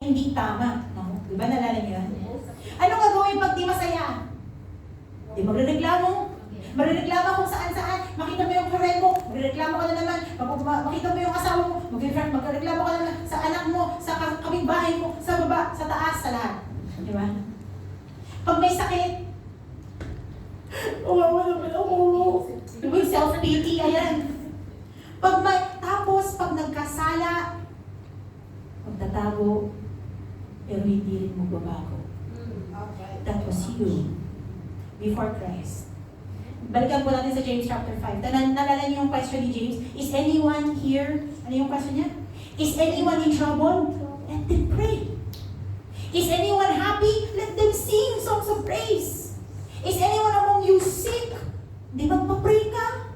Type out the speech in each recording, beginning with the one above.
hindi tama. No? Di ba nalala niyo yan? Anong gagawin pag di masaya? Di magrereklamo. Marireklamo kung saan-saan. Makita mo yung friend mo, magrereklamo ka na naman. Makita mo yung asawa mo, magrereklamo ka na naman sa anak mo, sa kapitbahay mo, sa baba, sa taas, sa lahat. Di ba? Pag may sakit, uwawa naman ako. Di ba yung self-pity? Ayan. Tapos nagkasala, magtatago, pero hindi rin magbabago. That was you before Christ. Balikan po natin sa James chapter 5. Nalala niyo yung question ni James? Is anyone here? Ano yung question niya? Is anyone in trouble? Let them pray. Is anyone happy? Let them sing songs of praise. Is anyone among you sick? Di magpa-pray ka?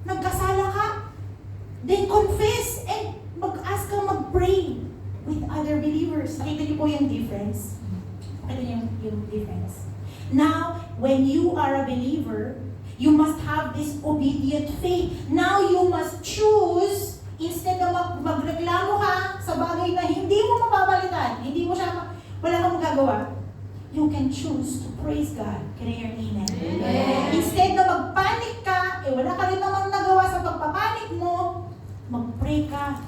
Nagkasala ka? Then confess and mag-ask kang mag-pray with other believers. Nakita niyo po yung difference? Nakita niyo yung difference? Now, when you are a believer, you must have this obedient faith. Now you must choose, instead na magreklamo ka sa bagay na hindi mo mapapalitan, wala kang magagawa, you can choose to praise God. Can I hear an amen? Amen. Instead na magpanik ka, wala ka rin namang nagawa sa pagpapanik mo, mag-pray ka.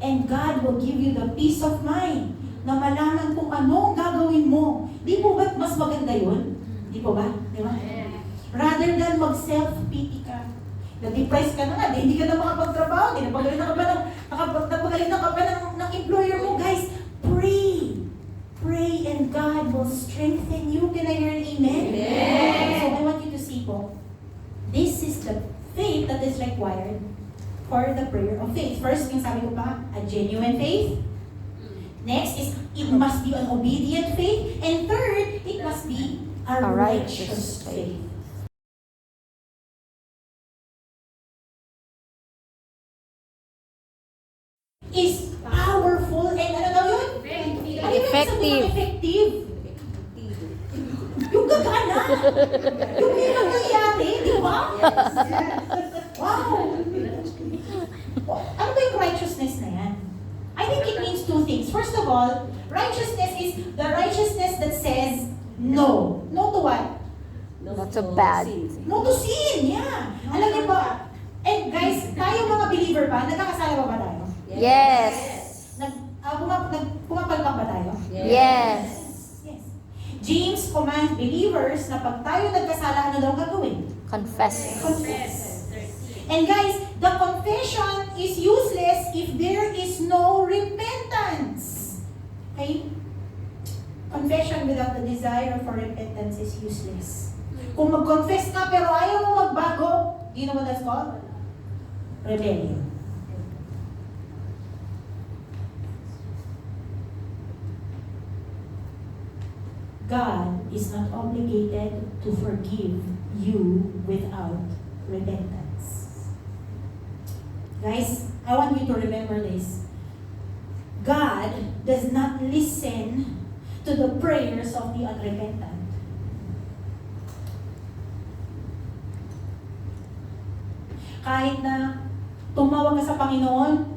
And God will give you the peace of mind na malaman kung ano ang gagawin mo. Di po ba mas maganda yun? Di po ba? Di ba? Rather than mag-self-pity ka. Na-depress ka na nga, hindi ka na makapagtrabaho, hindi napagaling na ka pa ng employer mo. Guys, pray. Pray and God will strengthen you. Can I hear an amen? Amen. So I want you to see po, this is the faith that is required for the prayer of faith. First, yung sabi ko pa, a genuine faith. Next is, it must be an obedient faith. And third, it must be a righteous faith. Is powerful and ano daw yun? Effective. Effective. Yung gagana. Yung may nangyayari, di ba? Wow. Ano ba yung righteousness na yan? I think it means two things. First of all, righteousness is the righteousness that says no. No to what? Not so bad. No to sin, yeah. Alam niyo ba, and guys, tayo mga believer ba, nagkakasala ba tayo? Yes. Pumapalpak ba tayo? Yes. Yes. James commands believers na pag tayo nagkasala, ano daw gagawin? Confess. Confess. And guys, the confession is useless if there is no repentance. Okay? Confession without the desire for repentance is useless. Kung mag-confess ka pero ayaw mo magbago, you know what that's called? Rebellion. God is not obligated to forgive you without repentance. Guys, I want you to remember this. God does not listen to the prayers of the unrepentant. Kahit na tumawag ka sa Panginoon,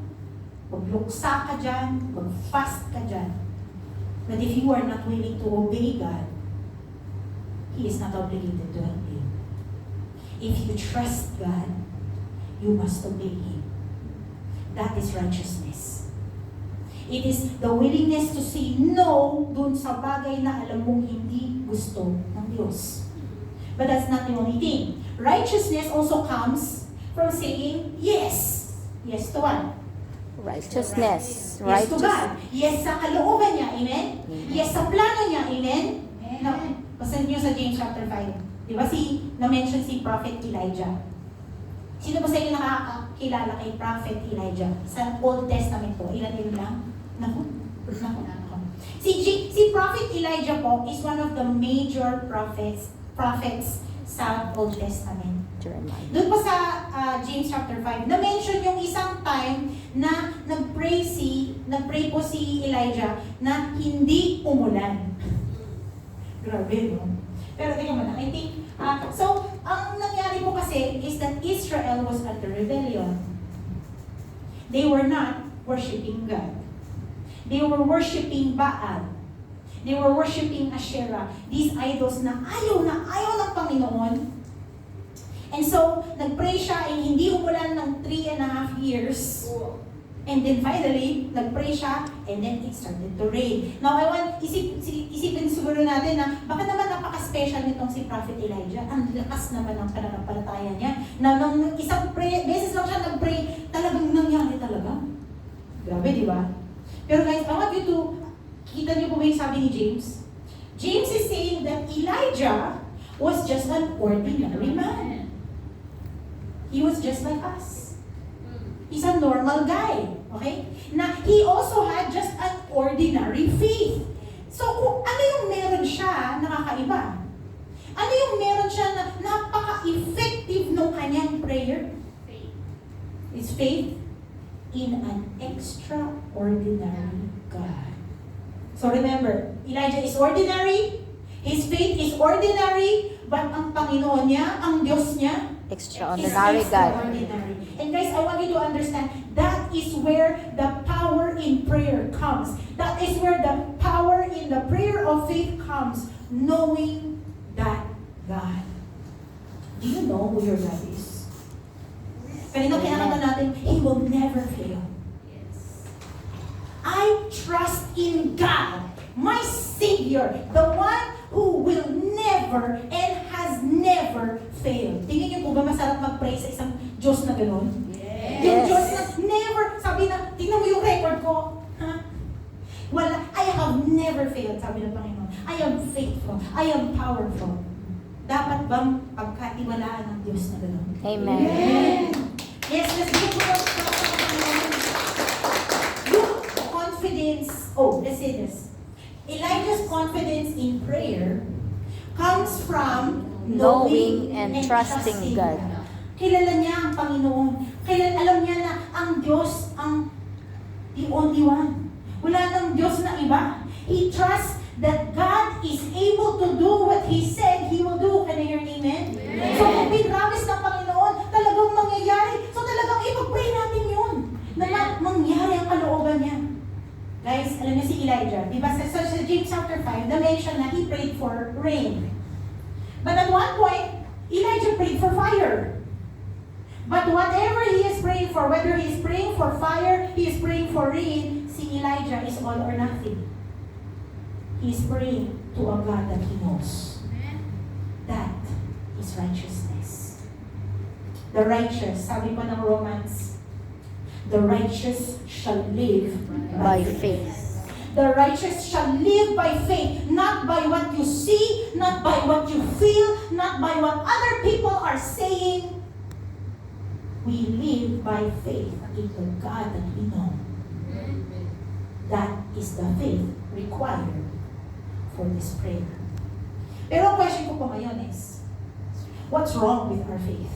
magluksa ka dyan, mag-fast ka dyan, but if you are not willing to obey God, He is not obligated to help you. If you trust God, you must obey Him. That is righteousness. It is the willingness to say no dun sa bagay na alam mong hindi gusto ng Diyos. But that's not the only thing. Righteousness also comes from saying yes. Yes to what? Righteousness. Yes to God. Yes sa kalooban niya. Amen? Yes sa plano niya. Amen? Basahin niyo sa James chapter 5. Di ba na-mention si Prophet Elijah? Sino ba sa inyo nakakakilala kay Prophet Elijah? Sa Old Testament po. Ilan lang? Naku. Si Prophet Elijah po is one of the major prophets sa Old Testament. Doon pa sa James chapter 5, na-mention yung isang time na nag-pray po si Elijah na hindi umulan. Grabe, no? Pero tingnan mo na, I think, so, ang nangyari po kasi is that Israel was under rebellion. They were not worshiping God. They were worshiping Baal. They were worshiping Asherah. These idols na ayaw ng Panginoon. And so, nagpray siya and hindi umulan ng 3.5 years. And then finally, nagpray siya and then it started to rain. Now, I want, isipin siguro natin na baka naman napaka-special nitong si Prophet Elijah. Ang lakas naman ng pananampalataya niya. Na nung isang beses lang siya nagpray, talagang nangyari talaga. Grabe, di ba? Pero guys, I want you to, kita niyo po ba yung sabi ni James? James is saying that Elijah was just an ordinary man. He was just like us. He's a normal guy, okay? Na he also had just an ordinary faith. So, kung ano yung meron siya, nakakaiba. Ano yung meron siya na napaka-effective ng kanyang prayer? It's faith in an extraordinary God. So remember, Elijah is ordinary, his faith is ordinary, but ang Panginoon niya, ang Diyos niya, Extraordinary is God. extraordinary. And guys, I want you to understand, that is where the power in prayer comes. That is where the power in the prayer of faith comes. Knowing that God. Do you know who your God is? Kanina kinakanta natin, He will never fail. I trust in God, my Savior, the one who will never and has never failed. Tingin niyo po ba masarap mag-pray sa isang Diyos na gano'n? Yes. Yung Diyos na never, sabi na, tingnan mo yung record ko. Ha? Wala, I have never failed, sabi ng Panginoon. I am faithful. I am powerful. Dapat bang pagkatiwalaan ng Diyos na gano'n? Amen. Amen. Yes, let's give God yung confidence. Oh, let's say this. Elijah's confidence in prayer comes from Knowing and trusting God. Kilala niya ang Panginoon. Alam niya na ang Diyos ang the only one. Wala nang Diyos na iba. He trusts that God is able to do what He said He will do. Can I hear an amen? So kung pinramis ng Panginoon, talagang mangyayari. So talagang ipag-pray natin yun. Na mangyari ang kalooban niya. Guys, alam niyo si Elijah, di ba sa James chapter 5, na-mention na he prayed for rain. But at one point, Elijah prayed for fire. But whatever he is praying for, whether he is praying for fire, he is praying for rain, si Elijah is all or nothing. He is praying to a God that he knows. That is righteousness. The righteous, sabi pa ng Romans, the righteous shall live By faith. The righteous shall live by faith, not by what you see, not by what you feel, not by what other people are saying. We live by faith in the God that we know. That is the faith required for this prayer. Pero ang question ko po ngayon is, what's wrong with our faith?